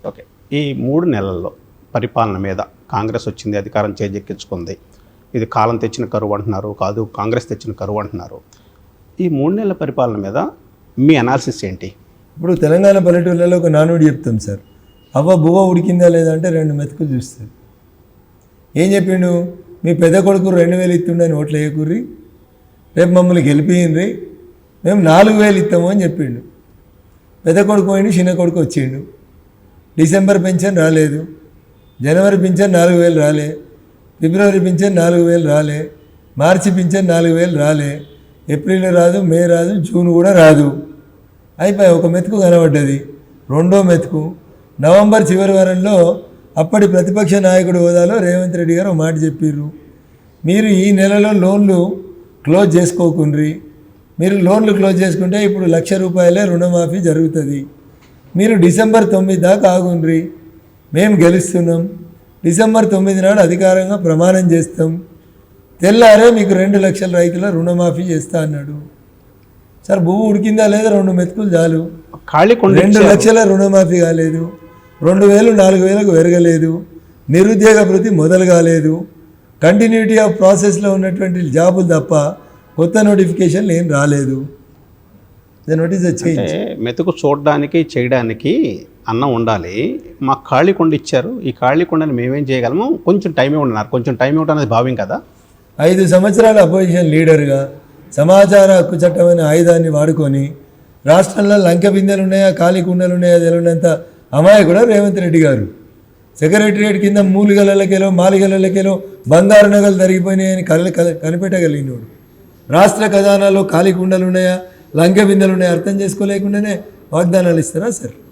Okay. ఈ 3 నెలల్లో పరిపాలన మీద కాంగ్రెస్ వచ్చింది, అధికారం చేజెక్కించుకుంది. ఇది కాలం తెచ్చిన కరువు అంటున్నారు, కాదు కాంగ్రెస్ తెచ్చిన కరువు అంటున్నారు. ఈ 3 నెలల పరిపాలన మీద మీ అనాలిసిస్ ఏంటి? ఇప్పుడు తెలంగాణ పల్లెటూళ్ళలో ఒక నానుడి చెప్తాం సార్, అవ్వ బువ్వ ఉడికిందా లేదా అంటే 2 మెతుకులు చూస్తుంది. ఏం చెప్పిండు? మీ పెద్ద కొడుకు 2000 ఇస్తుండని ఓట్లు వేయకుర్రి, రేపు మమ్మల్ని గెలిపియండ్రి, మేము 4000 ఇస్తాము అని చెప్పిండు. పెద్ద కొడుకు పోయిండు, చిన్న కొడుకు వచ్చిండు. డిసెంబర్ పెన్షన్ రాలేదు, జనవరి పింఛన్ 4000 రాలే, ఫిబ్రవరి పింఛన్ 4000 రాలే, మార్చి పింఛన్ 4000 రాలే, ఏప్రిల్ రాదు, మే రాదు, జూన్ కూడా రాదు. అయిపోయి ఒక మెతుకు కనబడ్డది. రెండో మెతుకు నవంబర్ చివరి వారంలో అప్పటి ప్రతిపక్ష నాయకుడి హోదాలో రేవంత్ రెడ్డి గారు ఒక మాట చెప్పిర్రు, మీరు ఈ నెలలో లోన్లు క్లోజ్ చేసుకోకుండ్రి, మీరు లోన్లు క్లోజ్ చేసుకుంటే ఇప్పుడు ₹1,00,000 రుణమాఫీ జరుగుతుంది, మీరు డిసెంబర్ 9 దాకా ఆగుండ్రి, మేము గెలుస్తున్నాం, డిసెంబర్ 9 నాడు అధికారంగా ప్రమాణం చేస్తాం, తెల్లారే మీకు 2 లక్షల రైతుల రుణమాఫీ చేస్తా అన్నాడు. సార్ భూమి ఉడికిందా లేదా? 2 మెతుకులు చాలు. 2 లక్షల రుణమాఫీ కాలేదు, 2000 4000కు పెరగలేదు, నిరుద్యోగ భృతి మొదలు కాలేదు, కంటిన్యూటీ ఆఫ్ ప్రాసెస్లో ఉన్నటువంటి జాబులు తప్ప కొత్త నోటిఫికేషన్లు ఏం రాలేదు. Then what is the change? మెతుకు చూడడానికి చేయడానికి అన్నం ఉండాలి. మాకు ఖాళీ కొండ ఇచ్చారు, ఈ ఖాళీ కొండని మేమేం చేయగలము, కొంచెం టైం ఇవ్వన్నారు, కొంచెం టైం ఇవ్వడం అనేది భావ్యం కదా. 5 సంవత్సరాల అపోజిషన్ లీడర్గా సమాచార హక్కు చట్టం అనే ఆయుధాన్ని వాడుకొని రాష్ట్రంలో లంక బిందెలు ఉన్నాయా ఖాళీ కుండలు ఉన్నాయా తెలియనంత అమాయకుడు రేవంత్ రెడ్డి గారు. సెక్రటరియట్ కింద మూలిగలకేలో మాలిగలకేలో బంగారు నగలు తరిగిపోయినాయని కనిపెట్టగలిగినోడు. రాష్ట్ర ఖజానాలో ఖాళీ కుండలు ఉన్నాయా లంక బిందెలు ఉన్నాయా అర్థం చేసుకోలేకుండానే వాగ్దానాలు ఇస్తారా సార్?